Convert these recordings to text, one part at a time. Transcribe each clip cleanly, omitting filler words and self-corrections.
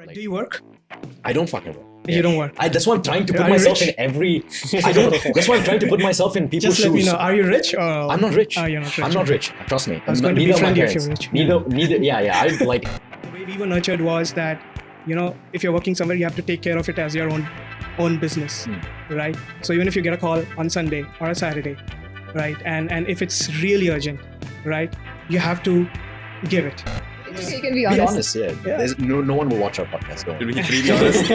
Like, do you work? I don't fucking work. You don't work. That's why I'm trying to put Are you myself rich? in every. I don't. That's why I'm trying to put myself in people's Just let me shoes. know. Are you rich or? I'm not rich. Oh, you're not rich. I'm not rich. Trust me. I was going to Neither are my befriend you if parents. you're rich. Neither. Yeah. I like. The way we were nurtured was that, if you're working somewhere, you have to take care of it as your own business, right? So even if you get a call on Sunday or a Saturday, right, and if it's really urgent, right, you have to give it. You can be Be honest. honest. Yeah. There's no one will watch our podcast. Go on. Should we be honest?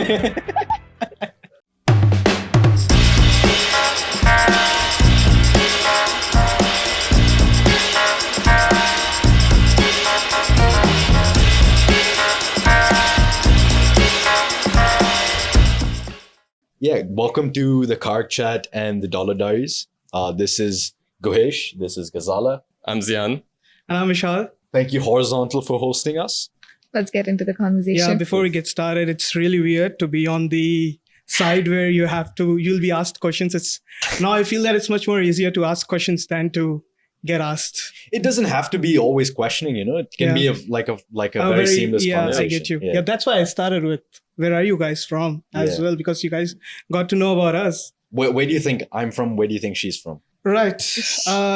Yeah, welcome to the Karak Chat and the Diaries. This is Guhaesh. This is Gazala. I'm Zeyan. And I'm Vishal. Thank you, Horizontal, for hosting us. Let's get into the conversation. Yeah, before we get started, it's really weird to be on the side where you'll be asked questions. Now I feel that it's much more easier to ask questions than to get asked. It doesn't have to be always questioning, It can be like a very seamless conversation. I get you. Yeah, that's why I started with where are you guys from as well, because you guys got to know about us. Where do you think I'm from? Where do you think she's from? Right.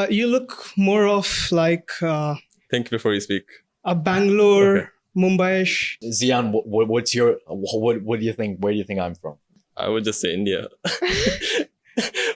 You look more of like Think before you speak. a Bangalore, Mumbai-ish. Zeyan, what's your what do you think? Where do you think I'm from? I would just say India.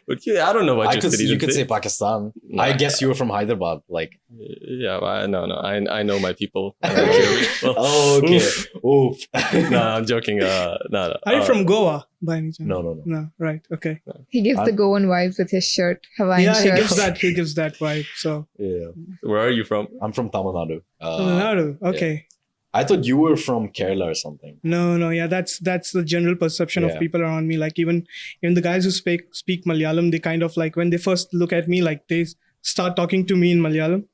But yeah, I don't know what your city. You could say Pakistan. No, I guess you were from Hyderabad. Like, yeah, no. I know my people. I know my people. oh, okay. Oof. No, I'm joking. No. Are you from Goa by any chance? No. No, right. Okay. He gives the Goan vibes with his shirt, Hawaiian shirt. He gives that vibe. So Yeah, Where are you from? I'm from Tamil Nadu. Tamil Nadu. Okay. I thought you were from Kerala or something. No. Yeah, that's the general perception of people around me. Like even the guys who speak Malayalam, they kind of like when they first look at me, like they start talking to me in Malayalam,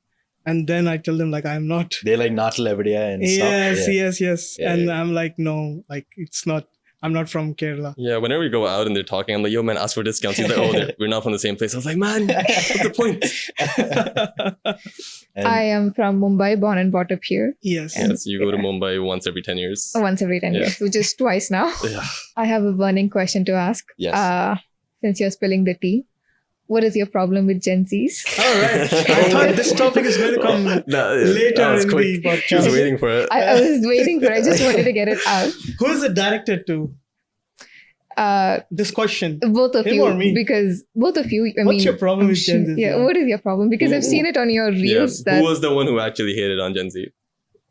and then I tell them like I'm not. They're like Natal Everdia and stuff. Yes. Yeah, and yeah. I'm like, no, like it's not. I'm not from Kerala. Yeah, whenever we go out and they're talking, I'm like, yo, man, ask for discounts. He's like, oh, we're not from the same place. I was like, man, what's the point? I am from Mumbai, born and brought up here. Yes. Yes, you go to Mumbai once every 10 years. Once every 10 years, which is twice now. Yeah. I have a burning question to ask. Yes. Since you're spilling the tea, what is your problem with Gen Zs? All right. I thought this topic is going to come later in the podcast. She was waiting for it. I was waiting for it. I just wanted to get it out. Who is it directed to? This question. Both of Him you. or me? Because both of you, What's your problem with Gen Z? Yeah, what is your problem? Because I've seen it on your reels Who was the one who actually hated on Gen Z?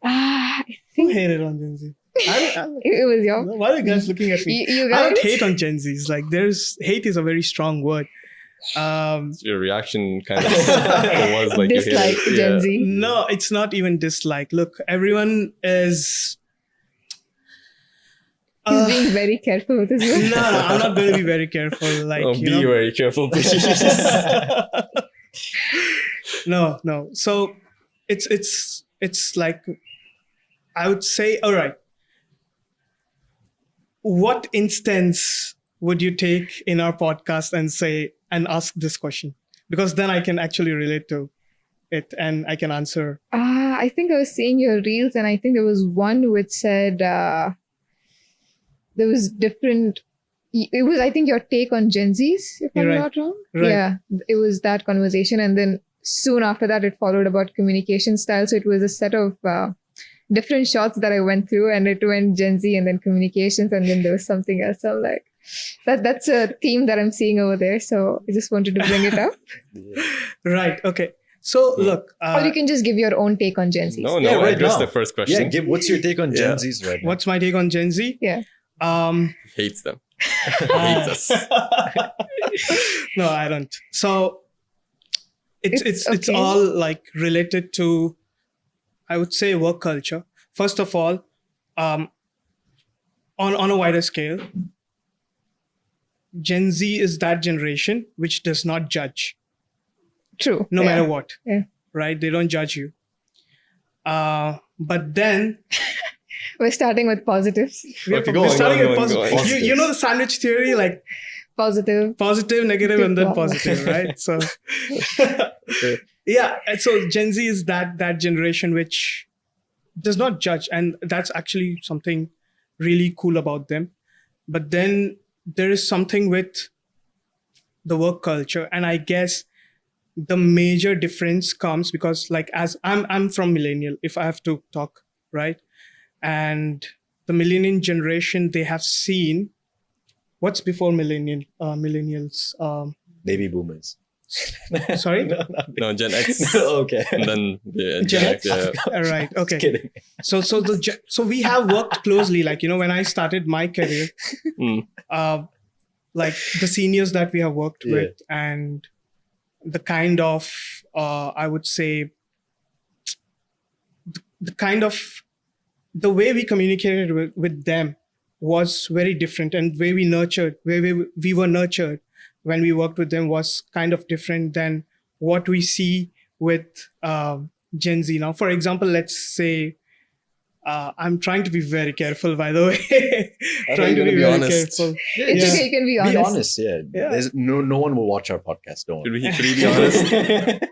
I Who think hated on Gen Z? it was your... Why are you guys looking at me? You I don't guys? hate on Gen Zs. Like hate is a very strong word. Your reaction kind of was like Dislike you hated. Gen Z. No, it's not even dislike. Look, everyone is... He's being very careful with his words. No, I'm not going to be very careful. Like, Be very careful, please. No. So it's like, I would say, all right. What instance would you take in our podcast and ask this question? Because then I can actually relate to it and I can answer. I think I was seeing your reels and I think there was one which said there was different. It was, I think, your take on Gen Zs, if I'm not wrong. Right. Yeah, it was that conversation. And then soon after that, it followed about communication style. So it was a set of different shots that I went through and it went Gen Z and then communications. And then there was something else. So I'm like, that's a theme that I'm seeing over there. So I just wanted to bring it up. Right. Okay. So look. Or you can just give your own take on Gen Zs. No, right address now. the first question. Yeah, what's your take on Gen Zs right now? What's my take on Gen Z? Yeah. Hates them. Hates us. No, I don't. So it's okay. all like related to, I would say, work culture. First of all, on a wider scale, Gen Z is that generation which does not judge. True. No matter what. Yeah. Right? They don't judge you. But then We're starting with positives. we're starting with positive. You know the sandwich theory, like Positive. negative, and then Yeah. positive, right? So yeah, and so Gen Z is that generation which does not judge, and that's actually something really cool about them. But then there is something with the work culture, and I guess the major difference comes because, like, as I'm from millennial, if I have to talk, right? And the millennial generation, they have seen what's before millennials. Baby boomers. Sorry? No, Gen X. Okay. And then Gen Gen X? X. Yeah. All right. Just Okay. kidding. So we have worked closely. Like, when I started my career, Mm. like the seniors that we have worked Yeah. with, and the kind of I would say the kind of the way we communicated with them was very different, and way we were nurtured when we worked with them was kind of different than what we see with Gen Z now. For example, let's say I'm trying to be very careful, by the way. Trying to you're be gonna be very honest. careful. It's Yeah. okay, you can be honest. Be honest, yeah. Yeah. There's no one will watch our podcast. Don't Should worry. we be honest?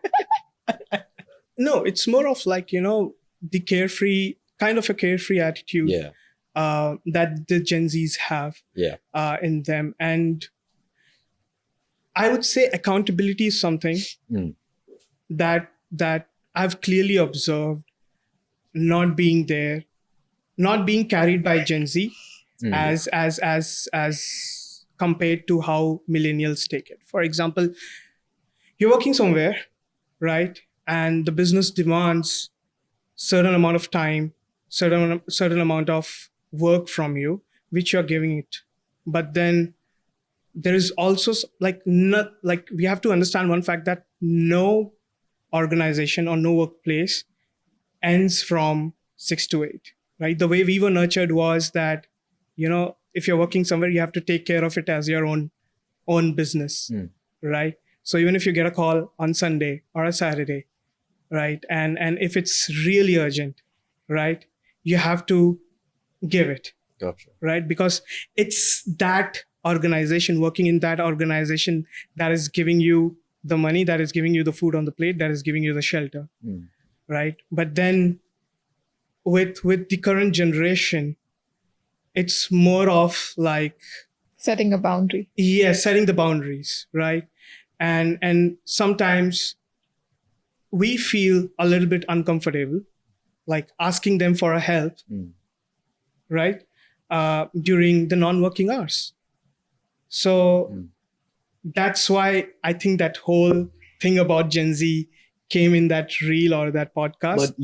No, it's more of like, the carefree, kind of a carefree attitude Yeah. that the Gen Zs have Yeah. in them. And I would say accountability is something Mm. that I've clearly observed not being there, not being carried by Gen Z Mm. as compared to how millennials take it. For example, you're working somewhere, right? And the business demands certain amount of time, certain amount of work from you, which you're giving it. But then there is also we have to understand one fact, that no organization or no workplace ends from 6 to 8, right? The way we were nurtured was that, if you're working somewhere, you have to take care of it as your own business, Mm. right? So even if you get a call on Sunday or a Saturday, right, and if it's really urgent, right, you have to give it, Gotcha. right? Because it's that organization, working in that organization, that is giving you the money, that is giving you the food on the plate, that is giving you the shelter, Mm. right? But then with the current generation, it's more of like, Setting a boundary. setting the boundaries, right? And sometimes we feel a little bit uncomfortable, like asking them for a help, Mm. right? During the non-working hours. So Mm. that's why I think that whole thing about Gen Z came in that reel or that podcast. But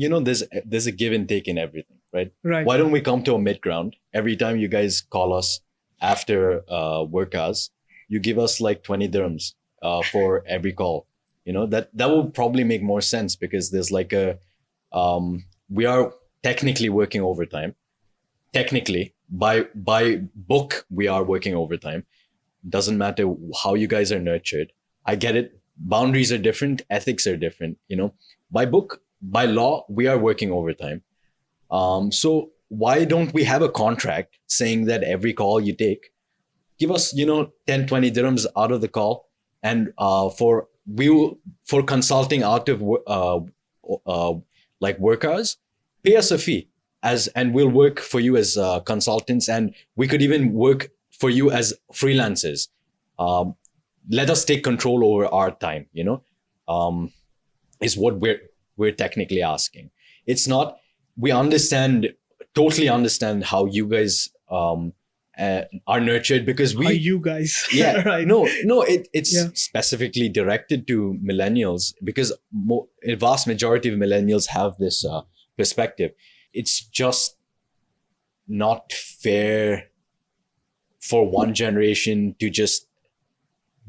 there's a give and take in everything, right? Right. Why don't we come to a mid ground? Every time you guys call us after work hours, you give us like 20 dirhams for every call. That will probably make more sense, because there's like we are technically working overtime. Technically, by book, we are working overtime. Doesn't matter how you guys are nurtured. I get it. Boundaries are different. Ethics are different. By book, by law, we are working overtime. So why don't we have a contract saying that every call you take, give us, 10, 20 dirhams out of the call, and for consulting out of like work hours, pay us a fee, and we'll work for you as consultants, and we could even work for you as freelancers. Let us take control over our time, is what we're technically asking. It's not, we totally understand how you guys are nurtured, because Are you guys? yeah, right. no, it's Yeah. specifically directed to millennials, because a vast majority of millennials have this perspective. It's just not fair for one generation to just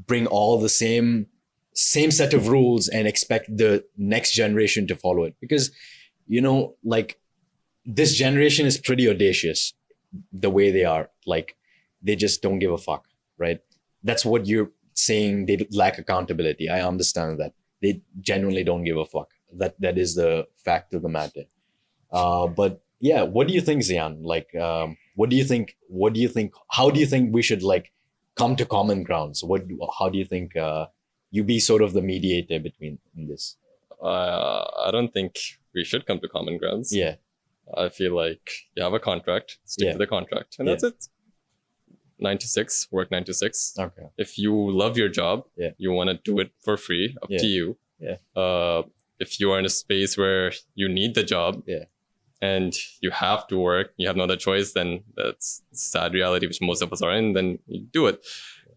bring all the same set of rules and expect the next generation to follow it, because like, this generation is pretty audacious the way they are. Like, they just don't give a fuck, right? That's what you're saying. They lack accountability. I understand that. They genuinely don't give a fuck. That is the fact of the matter. But yeah, what do you think, Zeyan? Like, what do you think? How do you think we should like come to common grounds? How do you think you be sort of the mediator between this? I don't think we should come to common grounds. Yeah. I feel like you have a contract, stick to the contract, and that's it. 9 to 6, work 9 to 6. Okay. If you love your job, you want to do it for free, up to you. If you are in a space where you need the job and you have to work, you have no other choice, then that's a sad reality, which most of us are in, then you do it.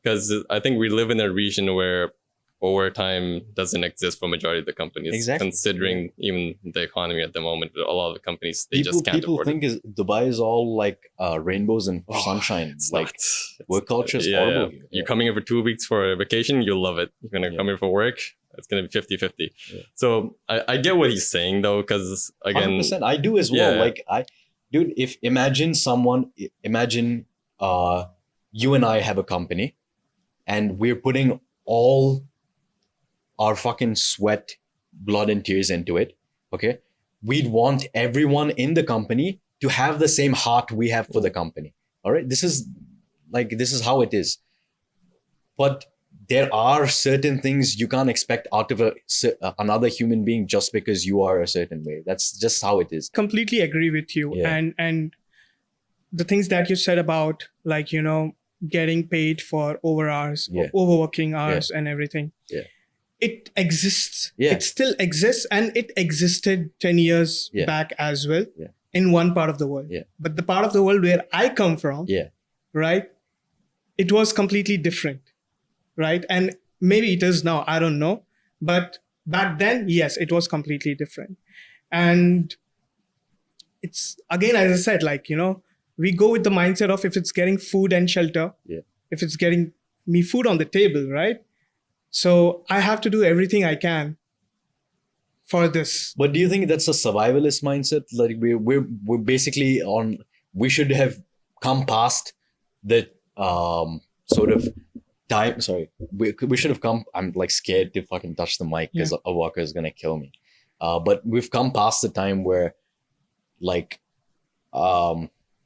Because I think we live in a region where overtime doesn't exist for majority of the companies, considering even the economy at the moment. A lot of the companies, they just can't afford it. People think Dubai is all like rainbows and sunshine. It's like work culture is horrible. Here. You're coming here for 2 weeks for a vacation, you'll love it. You're going to come here for work, it's going to be 50-50. So I get what he's saying though, because again... 100%, I do as well. Like dude, imagine you and I have a company and we're putting all our fucking sweat, blood and tears into it. Okay. We'd want everyone in the company to have the same heart we have for the company. All right. This is how it is. But there are certain things you can't expect out of another human being just because you are a certain way. That's just how it is. Completely agree with you. And the things that you said about, like, you know, getting paid for overhours, overworking hours and everything. It exists. It still exists, and it existed 10 years back as well in one part of the world. But the part of the world where I come from, right, it was completely different, right? And maybe it is now, I don't know. But back then, yes, it was completely different. And it's, again, as I said, like, you know, we go with the mindset of if it's getting food and shelter, if it's getting me food on the table, right? So I have to do everything I can for this. But do you think that's a survivalist mindset? Like we're basically we should have come past the sort of time. Sorry, we should have come. I'm like scared to fucking touch the mic because a walker is gonna kill me. But we've come past the time where like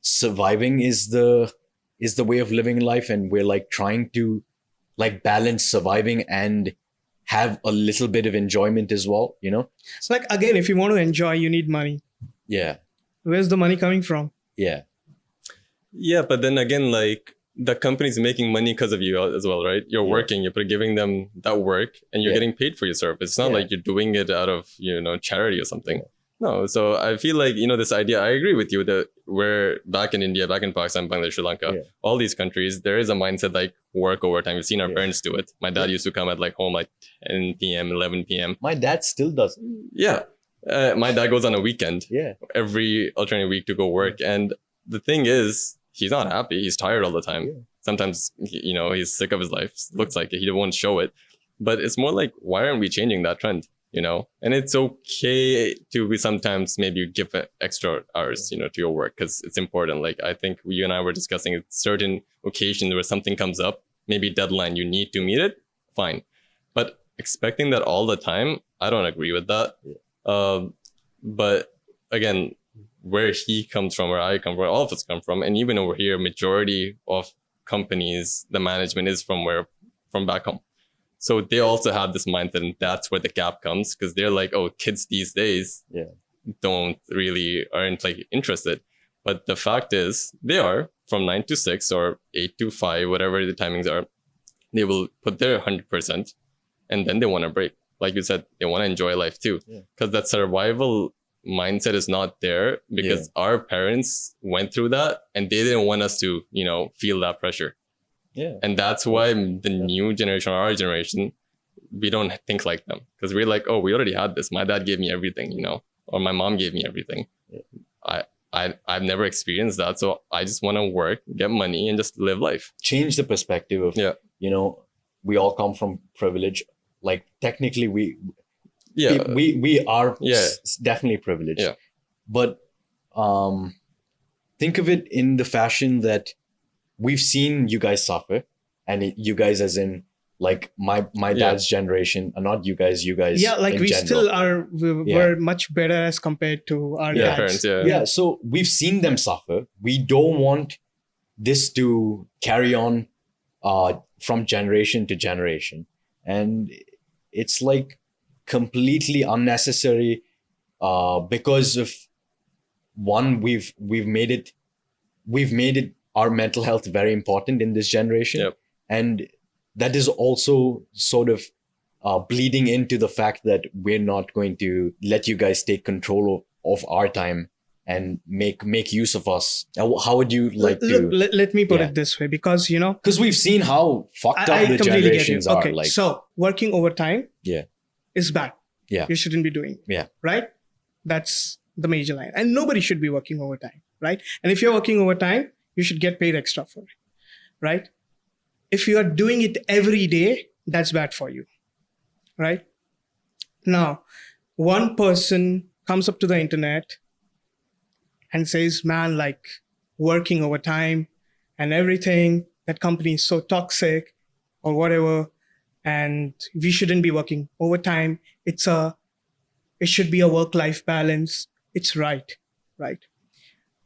surviving is the way of living life, and we're like trying to like balance surviving and have a little bit of enjoyment as well, you know? It's like, again, if you want to enjoy, you need money. Where's the money coming from? But then again, like the company's making money because of you as well, right? You're working, you're giving them that work and you're getting paid for your service. It's not like you're doing it out of, you know, charity or something. No, so I feel like, you know, this idea, I agree with you that we're back in India, back in Pakistan, Bangladesh, Sri Lanka, all these countries, there is a mindset like work overtime. We've seen our parents do it. My dad used to come at like home like 10 p.m., 11 p.m. My dad still does. My dad goes on a weekend every alternate week to go work. And the thing is, he's not happy. He's tired all the time. Sometimes, you know, he's sick of his life. Looks like it. He won't show it. But it's more like, why aren't we changing that trend? You know, and it's okay to be sometimes maybe give extra hours, you know, to your work because it's important. Like I think you and I were discussing certain occasions where something comes up, maybe deadline, you need to meet it, fine. But expecting that all the time, I don't agree with that. But again, where he comes from, where I come from, where all of us come from, and even over here, majority of companies, the management is from back home. So they also have this mindset, and that's where the gap comes because they're like, oh, kids these days aren't like interested. But the fact is they are from 9 to 6 or 8 to 5, whatever the timings are, they will put their 100% and then they want to break. Like you said, they want to enjoy life too because that survival mindset is not there because our parents went through that and they didn't want us to, you know, feel that pressure. And that's why the new generation, our generation, we don't think like them because we're like, oh, we already had this. My dad gave me everything, you know, or my mom gave me everything. I've never experienced that. So I just want to work, get money and just live life. Change the perspective of, you know, we all come from privilege. Like technically we are definitely privileged. But think of it in the fashion that we've seen you guys suffer, and you guys as in like my dad's generation, not you guys. Yeah, like we general. Still are. We're much better as compared to our dads. Parents, So we've seen them suffer. We don't want this to carry on from generation to generation, and it's like completely unnecessary because of one, we've made it our mental health very important in this generation. Yep. And that is also sort of bleeding into the fact that we're not going to let you guys take control of our time and make use of us. How would you like to? Let me put Yeah. it this way, because Because we've seen how fucked up I the completely generations get you. are. Okay, Like, so working overtime yeah, is bad. Yeah. You shouldn't be doing it. Yeah. Right? That's the major line. And nobody should be working overtime, right? And if you're working overtime, you should get paid extra for it, right? If you are doing it every day, that's bad for you, right? Now, one person comes up to the internet and says, man, like working overtime and everything, that company is so toxic or whatever, and we shouldn't be working overtime. It should be a work-life balance. It's right?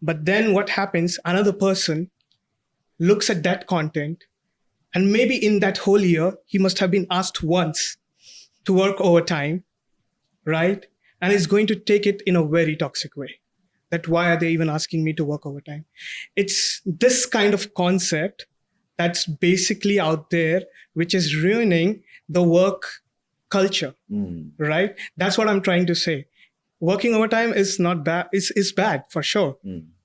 But then what happens? Another person looks at that content, and maybe in that whole year, he must have been asked once to work overtime, right? And is going to take it in a very toxic way. That why are they even asking me to work overtime? It's this kind of concept that's basically out there, which is ruining the work culture, right? That's what I'm trying to say. Working overtime is not bad. Is bad for sure.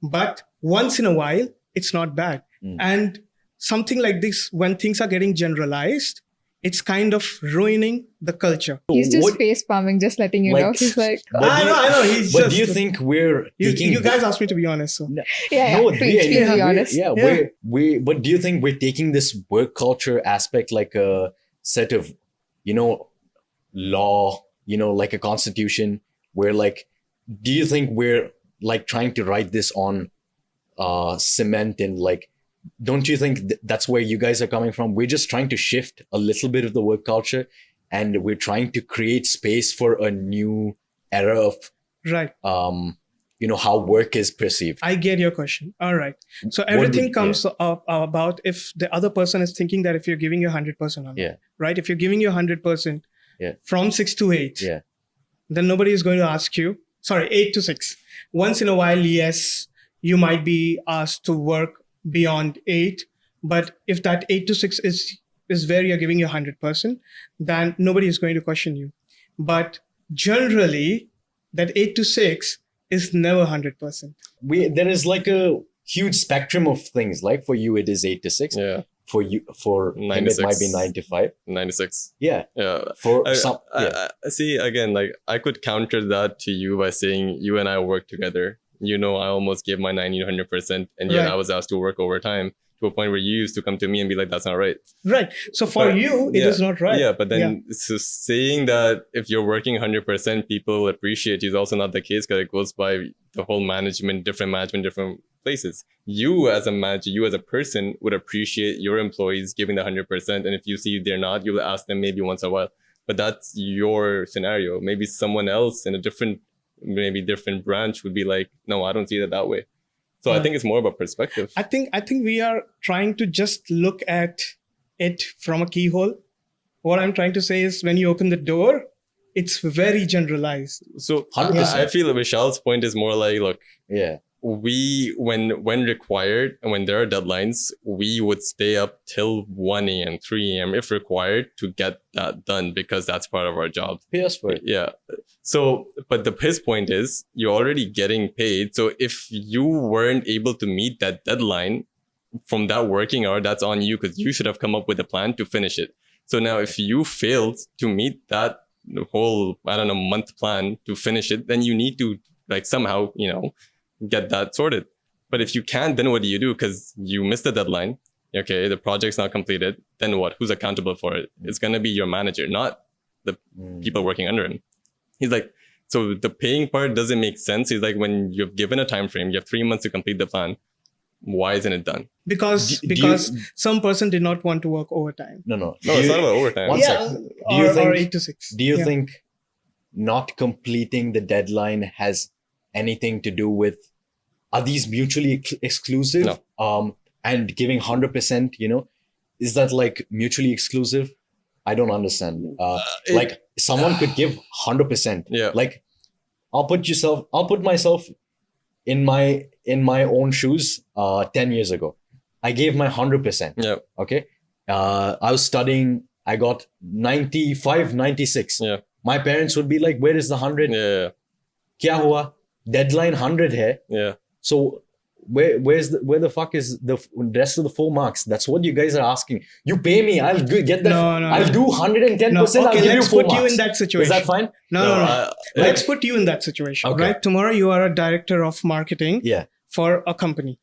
But once in a while, it's not bad. And something like this, when things are getting generalized, it's kind of ruining the culture. He's just face palming, just letting you know. He's like, I know. He's but just. do you think we're taking? You guys asked me to be honest, so. yeah, No, please be honest. But do you think we're taking this work culture aspect like a set of, law, like a constitution, where like, do you think we're like trying to write this on cement, and like, don't you think that's where you guys are coming from? We're just trying to shift a little bit of the work culture, and we're trying to create space for a new era of right. How work is perceived. I get your question. All right. So everything comes up about if the other person is thinking that if you're giving your 100% on it, right? If you're giving your 100% from 6 to 8, then nobody is going to ask you, 8 to 6. Once in a while, yes, you might be asked to work beyond 8. But if that 8 to 6 is where you're giving your 100%, then nobody is going to question you. But generally, that 8 to 6 is never 100%. There is like a huge spectrum of things. Like for you, it is 8 to 6. Yeah. For him, it might be 9 to 5. 9 to 6. Yeah. Yeah. I see, again, like I could counter that to you by saying you and I work together. I almost gave my 90 to 100%, and yet I was asked to work overtime to a point where you used to come to me and be like, that's not right. Right. So for you, it is not right. Yeah, but then so saying that if you're working 100%, people appreciate you is also not the case, because it goes by the whole different management, different places. You as a manager, you as a person would appreciate your employees giving the 100%. And if you see they're not, you'll ask them maybe once in a while. But that's your scenario. Maybe someone else in a different branch would be like, no, I don't see it that way. So I think it's more about perspective. I think we are trying to just look at it from a keyhole. What I'm trying to say is when you open the door, it's very generalized. So 100%. I feel that Vishal's point is more like, look, we, when required and when there are deadlines, we would stay up till 1 a.m., 3 a.m. if required to get that done, because that's part of our job. Yes, for it. Yeah. So, but his point is you're already getting paid. So if you weren't able to meet that deadline from that working hour, that's on you, because you should have come up with a plan to finish it. So now if you failed to meet that whole, month plan to finish it, then you need to somehow, get that sorted. But if you can't, then what do you do? Because you missed the deadline. Okay, the project's not completed. Then what? Who's accountable for it? It's going to be your manager, not the people working under him. He's like, so the paying part doesn't make sense. He's like, when you've given a time frame, you have 3 months to complete the plan. Why isn't it done? Because some person did not want to work overtime. No, it's not about overtime. One second. Or 8 to 6. Do you think not completing the deadline has anything to do with, are these mutually exclusive? No. And giving 100%, is that like mutually exclusive? I don't understand. Someone could give 100%. Yeah. Like, I'll put myself in my own shoes 10 years ago. I gave my 100%. Yeah. Okay. I was studying. I got 95, 96. Yeah. My parents would be like, where is the 100? Yeah. Kya hua? Deadline 100 hai. Yeah. So where the fuck is the rest of the 4 marks? That's what you guys are asking. You pay me, I'll get that. No. I'll do 110%. No, okay, I'll give you let's 4 put you marks. in that situation. Is that fine? No. Let's put you in that situation, Okay. right? Tomorrow you are a director of marketing Yeah. for a company,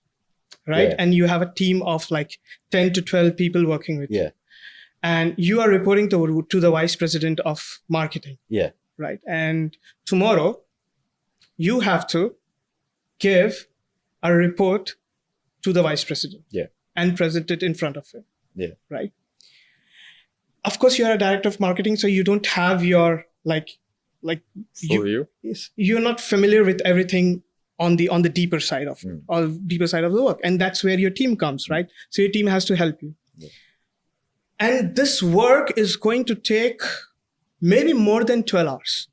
right? Yeah. And you have a team of like 10 to 12 people working with you. Yeah. And you are reporting to the vice president of marketing. Yeah. Right. And tomorrow you have to give a report to the vice president. Yeah. And present it in front of him. Yeah. Right. Of course, you're a director of marketing, so you don't have your you're not familiar with everything on the deeper side of it, or deeper side of the work. And that's where your team comes, right? So your team has to help you. Yeah. And this work is going to take maybe more than 12 hours.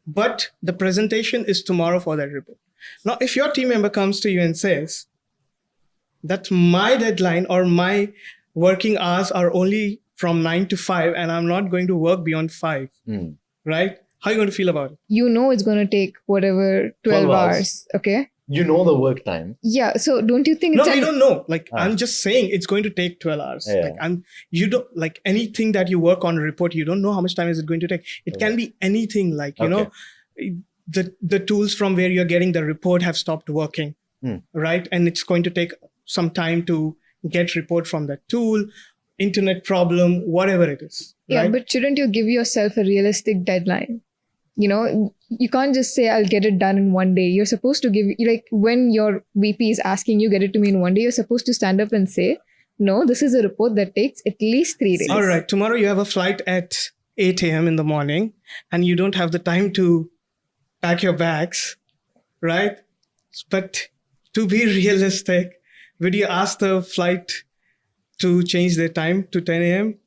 But the presentation is tomorrow for that report. Now, if your team member comes to you and says that my deadline or my working hours are only from 9 to 5 and I'm not going to work beyond 5, right? How are you going to feel about it? You know it's going to take whatever 12 hours. Okay. You know the work time. Yeah. So don't you think No, it's we don't know. Like, I'm just saying it's going to take 12 hours. Yeah. Like, you don't, like, anything that you work on a report, you don't know how much time is it going to take. It can be anything, like, you know, the tools from where you're getting the report have stopped working, right? And it's going to take some time to get report from that tool, internet problem, whatever it is. Yeah, right? but shouldn't you give yourself a realistic deadline? You know, you can't just say, I'll get it done in one day. You're supposed to give, like, when your VP is asking you, get it to me in one day, you're supposed to stand up and say, no, this is a report that takes at least 3 days. All right. Tomorrow you have a flight at 8 a.m. in the morning and you don't have the time to pack your bags, right? But to be realistic, would you ask the flight to change their time to 10 a.m.?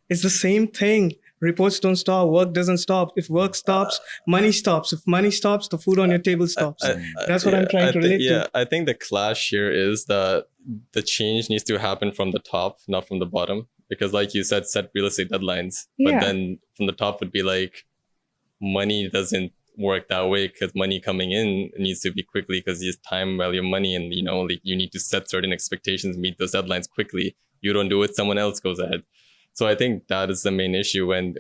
It's the same thing. Reports don't stop. Work doesn't stop. If work stops, money stops. If money stops, the food on your table stops. That's what I'm trying to relate to. Yeah, I think the clash here is that the change needs to happen from the top, not from the bottom. Because like you said, set realistic deadlines. Yeah. But then from the top would be like, money doesn't work that way because money coming in needs to be quickly because it's time value of money. And, you know, like you need to set certain expectations, meet those deadlines quickly. You don't do it, someone else goes ahead. So I think that is the main issue. And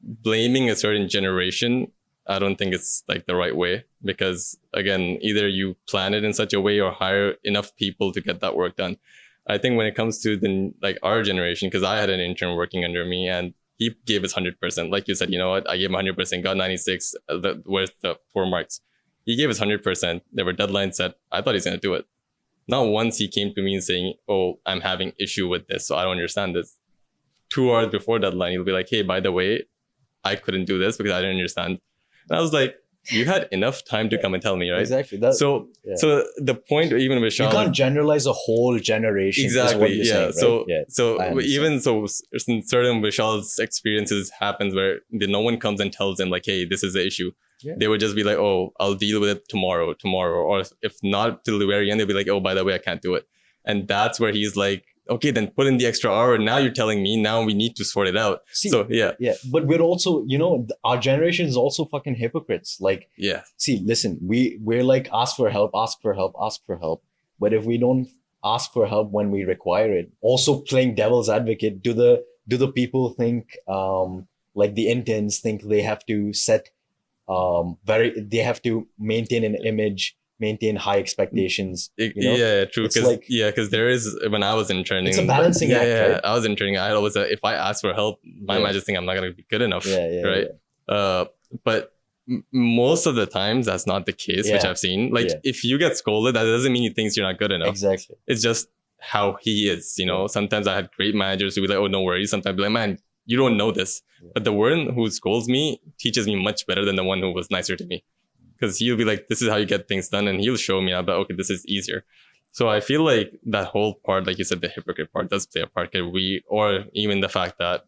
blaming a certain generation, I don't think it's like the right way, because again, either you plan it in such a way or hire enough people to get that work done. I think when it comes to our generation, because I had an intern working under me and he gave his 100%. Like you said, you know what? I gave him 100%, got 96. Where's the 4 marks? He gave his 100%. There were deadlines set. I thought he's going to do it. Not once he came to me and saying, oh, I'm having issue with this, so I don't understand this. 2 hours before deadline, he'll be like, hey, by the way, I couldn't do this because I didn't understand. And I was like, you had enough time to come and tell me, right? Exactly. So the point, even Vishal, you can't generalize a whole generation. Exactly. Yeah. Saying, right? So even so, certain Vishal's experiences happens where no one comes and tells him like, hey, this is the issue. Yeah. They would just be like, oh, I'll deal with it tomorrow. Or if not till the very end, they'll be like, oh, by the way, I can't do it. And that's where he's like, okay, then put in the extra hour. Now you're telling me now we need to sort it out. See, so yeah. But we're also, you know, our generation is also fucking hypocrites. Like, see, listen, we're like, ask for help. But if we don't ask for help when we require it, also playing devil's advocate, do the people think, like the interns think they have to set, they have to maintain an image, maintain high expectations. You know? Yeah, true. Because there is, when I was interning, it's a balancing act. Right? I was interning. I always, if I ask for help, my mind just think I'm not gonna be good enough. Right. But most of the times that's not the case, which I've seen. Like if you get scolded, that doesn't mean he thinks you're not good enough. Exactly. It's just how he is. You know, sometimes I had great managers who be like, "Oh, no worries." Sometimes I'd be like, "Man, you don't know this." But the one who scolds me teaches me much better than the one who was nicer to me. Because he'll be like, this is how you get things done. And he'll show me, I'll be like, okay, this is easier. So I feel like that whole part, like you said, the hypocrite part does play a part. Or even the fact that,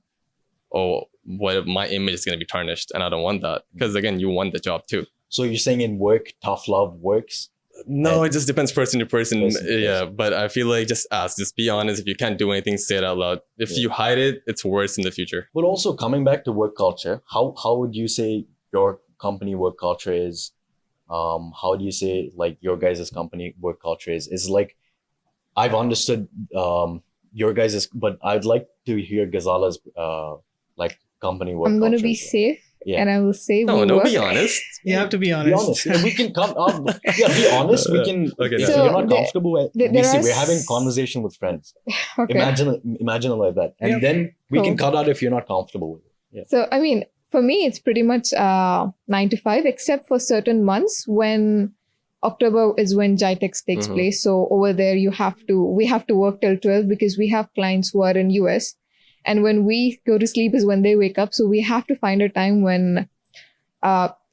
oh, what if my image is going to be tarnished? And I don't want that. Because again, you want the job too. So you're saying in work, tough love works? No, it just depends person to person. Person to Yeah, person. but I feel like just ask, just be honest. If you can't do anything, say it out loud. If Yeah. you hide it, it's worse in the future. But also coming back to work culture, how would you say your company work culture is? How do you say like your guys' company work culture is? Is like I've understood your guys', but I'd like to hear Gazala's like company work I'm going to culture be as well. safe, Yeah. and I will say No, we no, work. be honest. You have to be Be honest. honest. Yeah, we can come. Be honest. We can. Okay, If So you're not there- comfortable, there we see are we're having s- conversation with friends. Okay. Imagine it like that, and Yep. then we can Cool. cut out if you're not comfortable with it. So, I mean, for me, it's pretty much 9 to 5, except for certain months when October is when GITEX takes Mhm. place. So over there, we have to work till 12 because we have clients who are in US. And when we go to sleep is when they wake up. So we have to find a time when,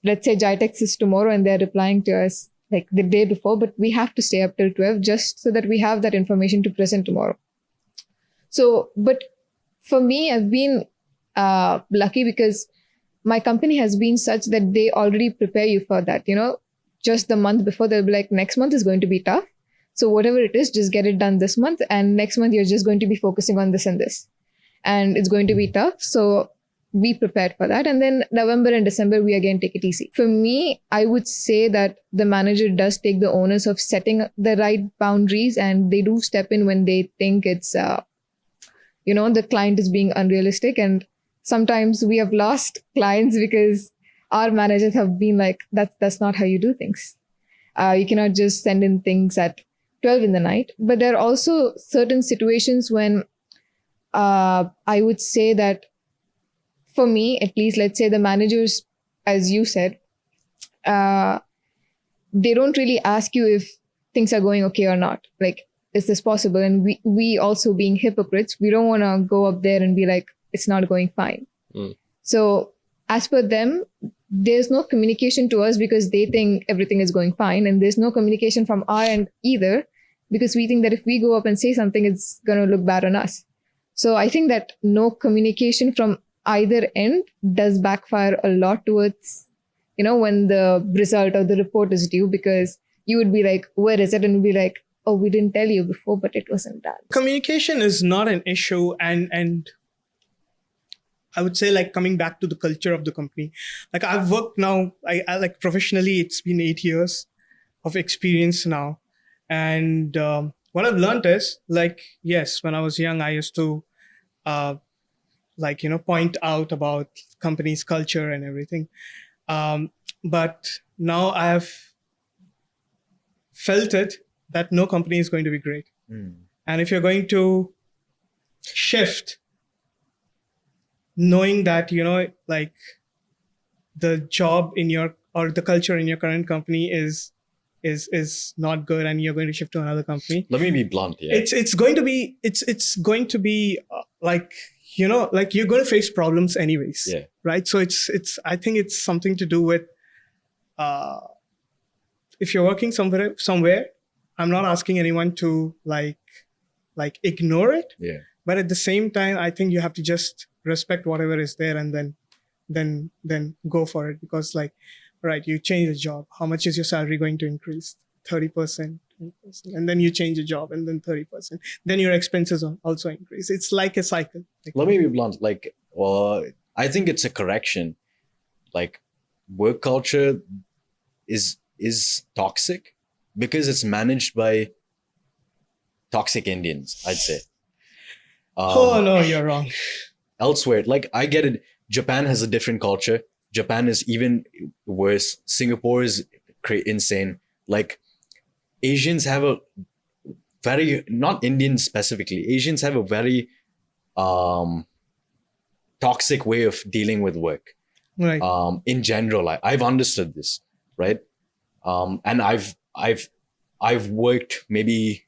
let's say GITEX is tomorrow and they're replying to us like the day before, but we have to stay up till 12 just so that we have that information to present tomorrow. So, but for me, I've been lucky because my company has been such that they already prepare you for that. Just the month before, they'll be like, next month is going to be tough. So whatever it is, just get it done this month. And next month, you're just going to be focusing on this and this. And it's going to be tough. So be prepared for that. And then November and December, we again take it easy. For me, I would say that the manager does take the onus of setting the right boundaries, and they do step in when they think it's, the client is being unrealistic. And sometimes we have lost clients because our managers have been like, that's not how you do things. You cannot just send in things at 12 in the night. But there are also certain situations when I would say that for me, at least, let's say the managers, as you said, they don't really ask you if things are going okay or not. Like, is this possible? And we also being hypocrites, we don't want to go up there and be like, it's not going fine. Mm. So as per them, there's no communication to us because they think everything is going fine. And there's no communication from our end either because we think that if we go up and say something, it's going to look bad on us. So I think that no communication from either end does backfire a lot towards, when the result or the report is due, because you would be like, where is it? And we'd be like, oh, we didn't tell you before, but it wasn't done. Communication is not an issue, and I would say, like, coming back to the culture of the company, like I've worked now, I like professionally, it's been 8 years of experience now. And what I've learned is, like, yes, when I was young, I used to point out about company's culture and everything. But now I have felt it that no company is going to be great. And if you're going to shift, knowing that, like the job in your, or the culture in your current company is not good, and you're going to shift to another company. Let me be blunt here. It's going to be like, like you're going to face problems anyways. Yeah. Right. So I think it's something to do with, if you're working somewhere, I'm not asking anyone to like ignore it. Yeah. But at the same time, I think you have to just respect whatever is there, and then go for it. Because, like, right, you change the job. How much is your salary going to increase? 30%. And then you change the job, and then 30%. Then your expenses also increase. It's like a cycle. Let me be blunt. Like, I think it's a correction. Like, work culture is toxic because it's managed by toxic Indians, I'd say. Oh, no, you're wrong. Elsewhere, like, I get it. Japan has a different culture. Japan is even worse. Singapore is insane. Like, Asians have a very, not Indians specifically, Asians have a very toxic way of dealing with work. Right. In general, I've understood this, right? And I've worked maybe,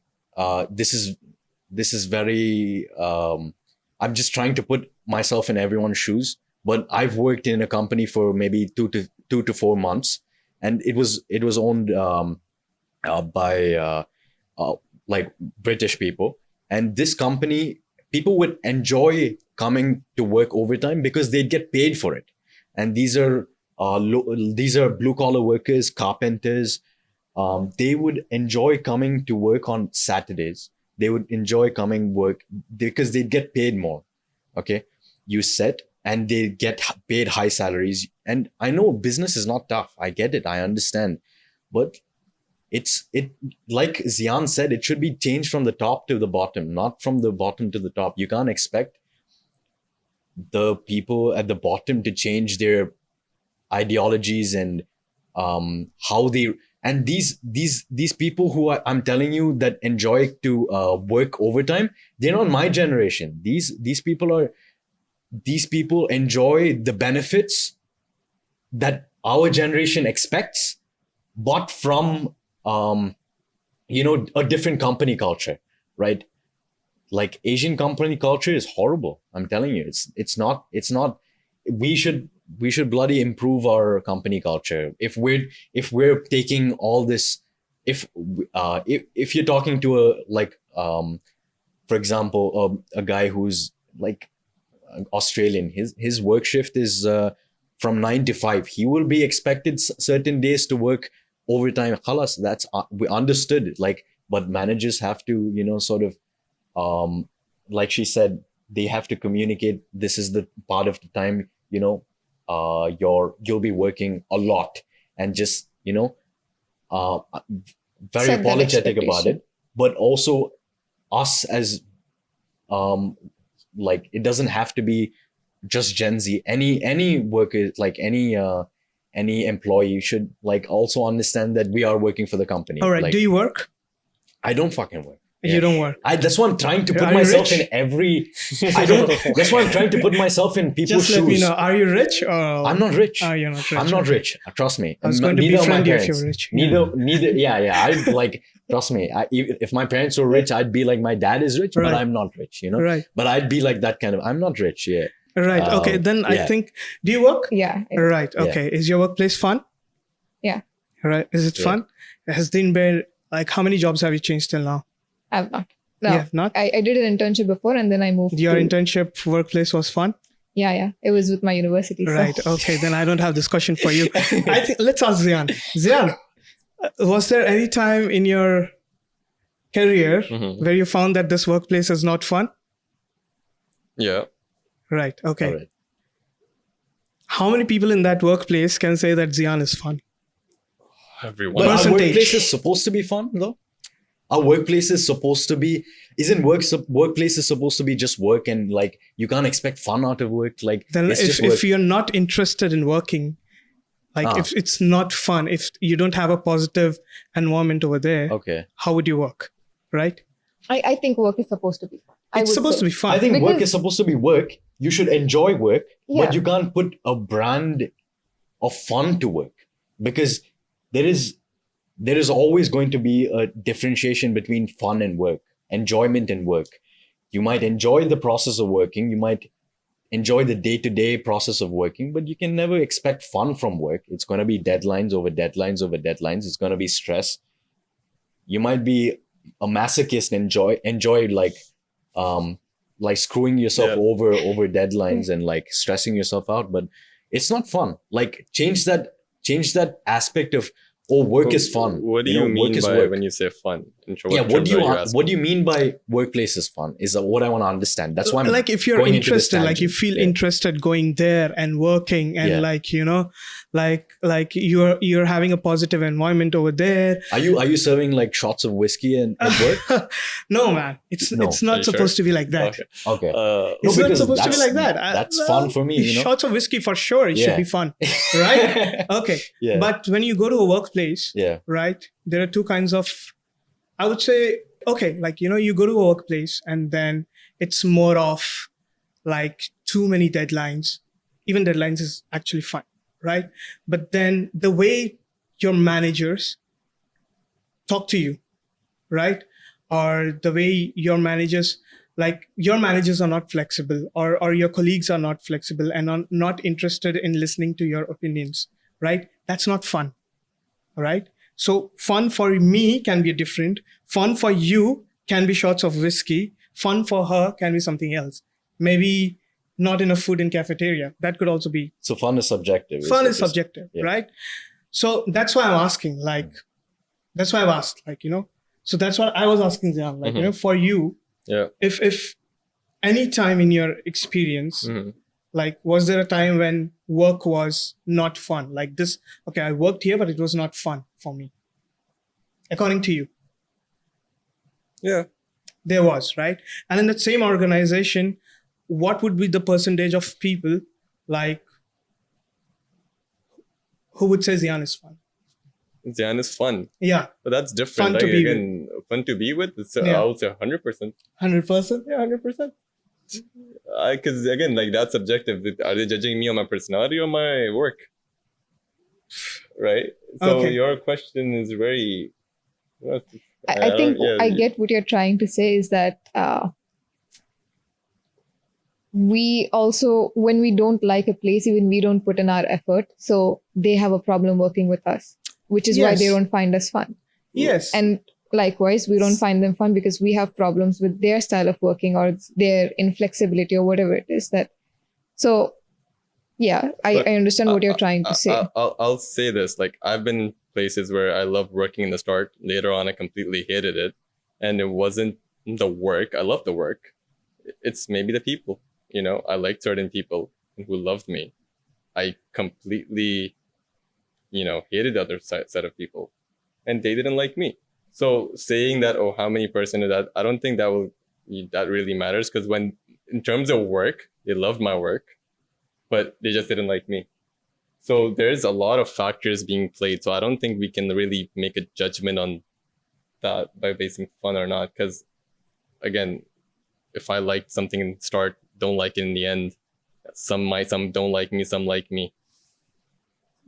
this is very, I'm just trying to put myself in everyone's shoes, but I've worked in a company for maybe 2 to 4 months, and it was owned by like British people. And this company, people would enjoy coming to work overtime because they'd get paid for it. And these are these are blue collar workers, carpenters. They would enjoy coming to work on Saturdays. They would enjoy coming work because they'd get paid more. Okay. You set and they get paid high salaries. And I know business is not tough. I get it. I understand. But it like Zeyan said, it should be changed from the top to the bottom, not from the bottom to the top. You can't expect the people at the bottom to change their ideologies and how they, and these people who I'm telling you that enjoy to work overtime, they're not my generation. These people enjoy the benefits that our generation expects, but from a different company culture, right? Like Asian company culture is horrible. I'm telling you, it's not. We should bloody improve our company culture. If we're taking all this, if you're talking to for example, a guy who's like Australian, his work shift is from 9 to 5. He will be expected certain days to work overtime. Khalas, that's we understood. Like, but managers have to, sort of, like she said, they have to communicate. This is the part of the time, you'll be working a lot, and just, very Set that apologetic about expectation. it. But also us as, like, it doesn't have to be just Gen Z. Any worker, like any employee should like also understand that we are working for the company. All right. Like, Do you work? I don't fucking work. You don't work. That's why I'm trying to put Are you myself rich? in every. I don't. That's why I'm trying to put myself in people's Just let me shoes. know. Are you rich or? I'm not rich. You're not rich. I'm not okay. rich. Trust me. I was going to Neither are my befriend you if parents. you're rich. Neither. Yeah. I like. Trust me. If my parents were rich, I'd be like my dad is rich, Right. but I'm not rich. Right. But I'd be like that kind of. I'm not rich. Yeah. Right. Okay. Then I yeah. think. Do you work? Yeah. Right. Okay. Is your workplace fun? Yeah. Right. Is it Yeah. fun? Has there been like how many jobs have you changed till now? I've not. No. You have not. I did an internship before and then I moved. Your to, internship workplace was fun. Yeah. It was with my university. Right. So. Okay. Then I don't have this question for you. I think let's ask Zeyan. Zeyan, was there any time in your career Mhm. where you found that this workplace is not fun? Yeah. Right. Okay. All right. How many people in that workplace can say that Zeyan is fun? Everyone. But our Percentage. workplace is supposed to be fun, though. Our workplace is supposed to be. Isn't workplace is supposed to be just work, and like you can't expect fun out of work. Like Then it's just work. if you're not interested in working, like if it's not fun, if you don't have a positive environment over there, Okay. how would you work? Right? I think work is supposed to be fun. It's supposed to be fun. I think work Because- is supposed to be work. You should enjoy work, Yeah. but you can't put a brand of fun to work, because there is always going to be a differentiation between fun and work, enjoyment and work. You might enjoy the process of working. You might enjoy the day-to-day process of working, but you can never expect fun from work. It's going to be deadlines over deadlines over deadlines. It's going to be stress. You might be a masochist and enjoy like screwing yourself Yeah. over deadlines and like stressing yourself out, but it's not fun. Like change that aspect of, work is fun. What do you mean work is by work. when you say fun? Yeah, what do you mean by workplace is fun? Is what I want to understand. That's why I'm like if you're going into this interested, like you tangent. feel Yeah. interested going there and working and Yeah. like you're having a positive environment over there. Are you serving like shots of whiskey at work? No, man, it's No. it's Are not you supposed sure? to be like that. Okay. Okay. It's No, not because supposed to be that's- like that. that's fun for me, Shots of whiskey for sure. It Yeah. should be fun, right? Okay. Yeah. But when you go to a workplace, Yeah. right, there are two kinds of, I would say, okay, like, you go to a workplace and then it's more of like too many deadlines. Even deadlines is actually fun, right? But then the way your managers talk to you, right? Or the way your managers are not flexible, or your colleagues are not flexible and are not interested in listening to your opinions, right? That's not fun, all right? So fun for me can be different. Fun for you can be shots of whiskey. Fun for her can be something else. Maybe not enough food in cafeteria. That could also be. So fun is subjective. Fun is subjective, yeah. right? So that's why I'm asking, like, that's why I've asked, like, so that's what I was asking Zeyan, like, for you, if any time in your experience, like, was there a time when work was not fun? Like this, okay, I worked here, but it was not fun for me. According to you. Yeah. There was, right? And in that same organization, what would be the percentage of people, like, who would say Zeyan is fun? Zeyan is fun. Yeah. But that's different. Fun to be with. Fun to be with? It's, I would say 100%. 100%? Yeah, 100%. Because again, like, that's subjective. Are they judging me on my personality or my work? Right? So your question is very... I think I get what you're trying to say is that we also, when we don't like a place, even we don't put in our effort. So they have a problem working with us, which is why they don't find us fun. Yes. And likewise, we don't find them fun because we have problems with their style of working or their inflexibility or whatever it is that. So yeah, I understand what you're trying to say. I'll say this, like, I've been in places where I loved working in the start. Later on, I completely hated it. And it wasn't the work. I love the work. It's maybe the people. I liked certain people who loved me. I completely, hated the other set of people. And they didn't like me. So saying that, how many percent of that, I don't think that really matters. Because when, in terms of work, they loved my work, but they just didn't like me. So there's a lot of factors being played. So I don't think we can really make a judgment on that by basing fun or not. Because again, if I liked something in the start, don't like it in the end. Some don't like me, some like me.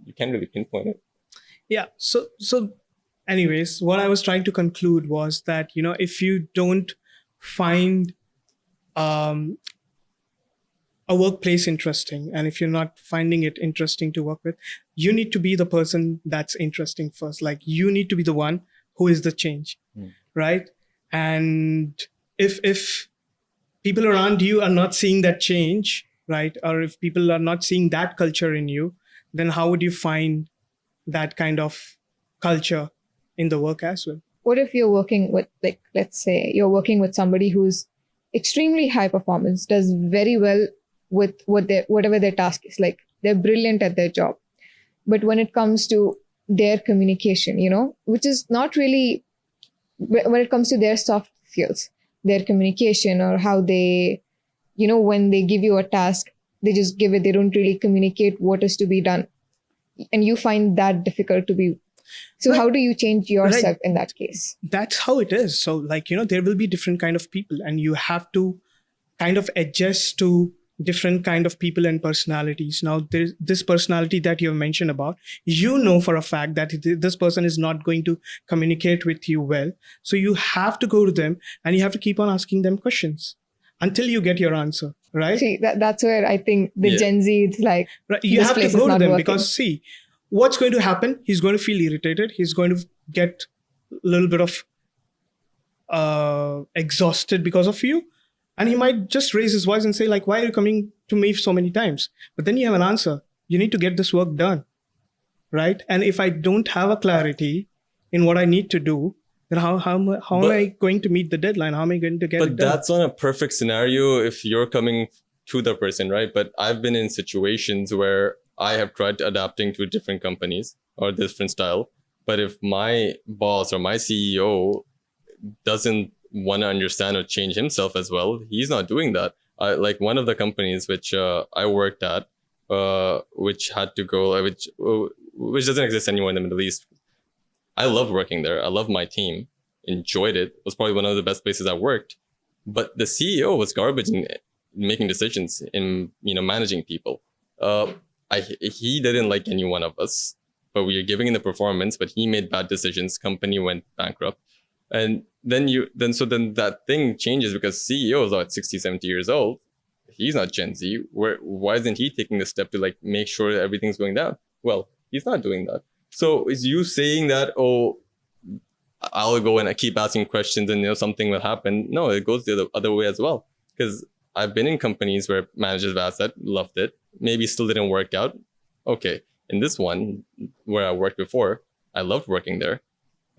You can't really pinpoint it. Yeah. So anyways, what I was trying to conclude was that, if you don't find a workplace interesting, and if you're not finding it interesting to work with, you need to be the person that's interesting first. Like, you need to be the one who is the change, right? And if people around you are not seeing that change, right? Or if people are not seeing that culture in you, then how would you find that kind of culture in the work as well? What if you're working with, like, let's say you're working with somebody who's extremely high performance, does very well with whatever their task is, like they're brilliant at their job. But when it comes to their communication, which is not really, when it comes to their soft skills, their communication or how they, when they give you a task, they just give it, they don't really communicate what is to be done. And you find that difficult to be. So how do you change yourself in that case? That's how it is. So like, there will be different kind of people and you have to kind of adjust to different kind of people and personalities. Now, there's this personality that you have mentioned about, for a fact that this person is not going to communicate with you well. So you have to go to them and you have to keep on asking them questions until you get your answer, right? See, that's where I think the Gen Z, it's like, right. You have to go to them because see, what's going to happen? He's going to feel irritated. He's going to get a little bit of exhausted because of you. And he might just raise his voice and say, like, why are you coming to me so many times? But then you have an answer. You need to get this work done, right? And if I don't have a clarity in what I need to do, then how am I going to meet the deadline? How am I going to get it done? But that's not a perfect scenario if you're coming to the person, right? But I've been in situations where I have tried adapting to different companies or different style. But if my boss or my CEO doesn't want to understand or change himself as well, he's not doing that. Like one of the companies which I worked at, which had to go, which doesn't exist anymore in the Middle East. I loved working there. I loved my team, enjoyed it. It was probably one of the best places I worked. But the CEO was garbage in making decisions in managing people. He didn't like any one of us, but we were giving him the performance. But he made bad decisions. Company went bankrupt. And then that thing changes because CEO is at 60, 70 years old. He's not Gen Z. Why isn't he taking the step to like make sure that everything's going down? Well, he's not doing that. So is you saying that, I'll go and I keep asking questions and something will happen? No, it goes the other way as well. Because I've been in companies where managers have asked that, loved it, maybe still didn't work out. Okay, in this one where I worked before, I loved working there.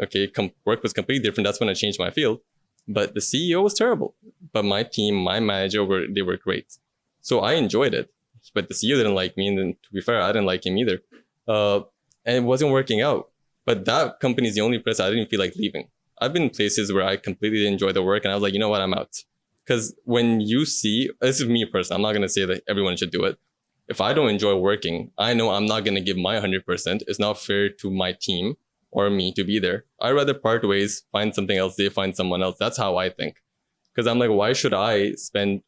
Okay, work was completely different. That's when I changed my field. But the CEO was terrible. But my team, my manager, they were great. So I enjoyed it. But the CEO didn't like me. And then, to be fair, I didn't like him either. And it wasn't working out. But that company is the only place I didn't feel like leaving. I've been in places where I completely enjoy the work and I was like, you know what, I'm out. Because when you see, this is me personally, I'm not going to say that everyone should do it. If I don't enjoy working, I know I'm not going to give my 100%. It's not fair to my team or me to be there. I'd rather part ways, find something else, they find someone else. That's how I think. Because I'm like, why should I spend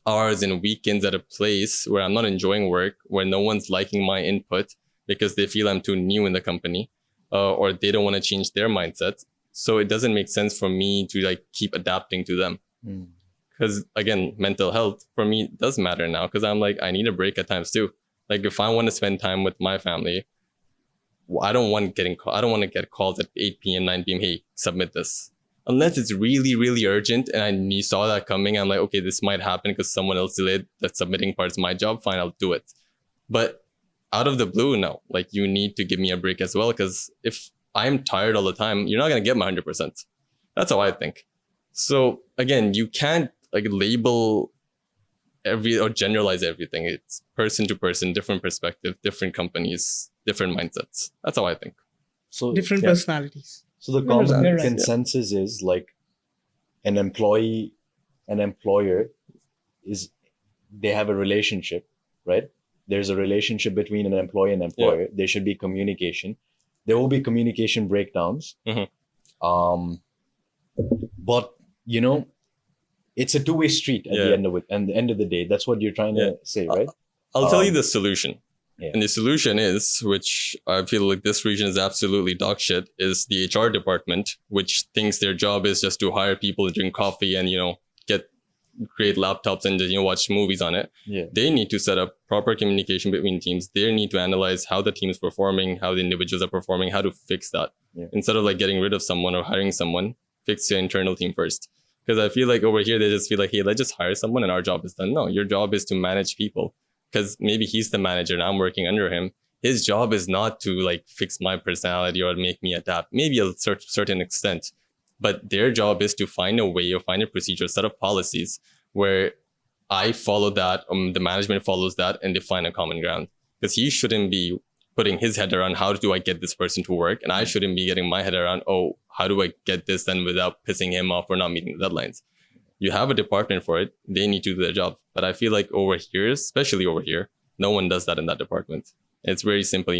hours and weekends at a place where I'm not enjoying work, where no one's liking my input because they feel I'm too new in the company, or they don't want to change their mindset. So it doesn't make sense for me to like keep adapting to them. Because again, mental health for me does matter now, because I'm like, I need a break at times too. Like if I want to spend time with my family, I don't want to get calls at 8 p.m., 9 p.m. Hey, submit this. Unless it's really, really urgent and you saw that coming, I'm like, okay, this might happen because someone else delayed that submitting part's my job. Fine, I'll do it. But out of the blue, no. Like you need to give me a break as well, because if I'm tired all the time, you're not going to get my 100%. That's how I think. So again, you can't like label or generalize everything. It's person to person, different perspective, different companies, different mindsets. That's how I think. So Different personalities. So the common consensus is like an employee, an employer they have a relationship, right? There's a relationship between an employee and employer. Yeah. There should be communication. There will be communication breakdowns. But you know, it's a two-way street at the end of it. And the end of the day, that's what you're trying to say, right? I'll tell you the solution. Yeah. And the solution is, which I feel like this region is absolutely dog shit, is the HR department, which thinks their job is just to hire people and drink coffee and, create laptops and, watch movies on it. Yeah. They need to set up proper communication between teams. They need to analyze how the team is performing, how the individuals are performing, how to fix that. Yeah. Instead of like getting rid of someone or hiring someone, fix your internal team first. Because I feel like over here, they just feel like, hey, let's just hire someone and our job is done. No, your job is to manage people. Because maybe he's the manager and I'm working under him. His job is not to like fix my personality or make me adapt, maybe a certain extent. But their job is to find a way or find a procedure, set of policies where I follow that, the management follows that, and they find a common ground. Because he shouldn't be putting his head around, how do I get this person to work? And I shouldn't be getting my head around, how do I get this done without pissing him off or not meeting the deadlines? You have a department for it. They need to do their job. But I feel like over here, especially over here, no one does that in that department. It's very simple.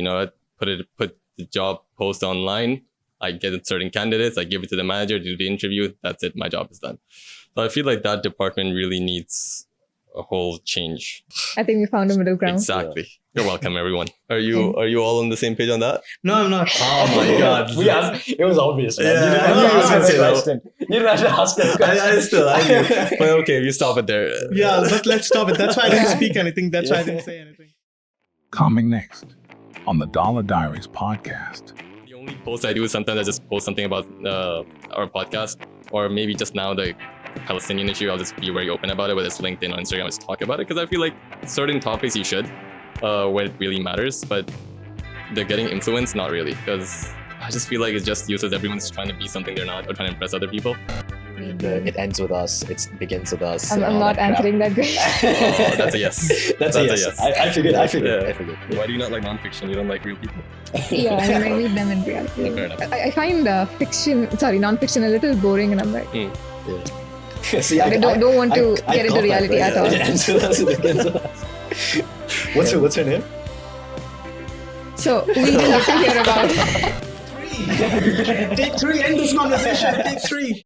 Put the job post online. I get certain candidates. I give it to the manager, do the interview. That's it. My job is done. So I feel like that department really needs a whole change. I think we found a middle ground. Exactly. You're welcome, everyone. Are you all on the same page on that? No, I'm not. Oh my God. It was obvious, man. Yeah, You didn't have to ask that question. I knew. But okay, you stop it there. Yeah, but let's stop it. That's why I didn't speak anything. That's why I didn't say anything. Coming next on the Diaries podcast. The only post I do is sometimes I just post something about our podcast, or maybe just now the Palestinian issue. I'll just be very open about it, whether it's LinkedIn or Instagram, just talk about it, because I feel like certain topics you should, when it really matters, but they're getting influenced, not really, because I just feel like it's just useless. Everyone's trying to be something they're not, or trying to impress other people. It ends with us. It begins with us. I'm not answering that question. Oh, that's a yes. That's a yes. I figured. Yeah. Why do you not like nonfiction? You don't like real people? Yeah, I mean, I read them in reality. Fair enough. I find nonfiction a little boring, and I'm like, See, I don't want to get into reality at all. It ends with us. What's her name? So we will have to hear about. Take 3. End this conversation. Take 3.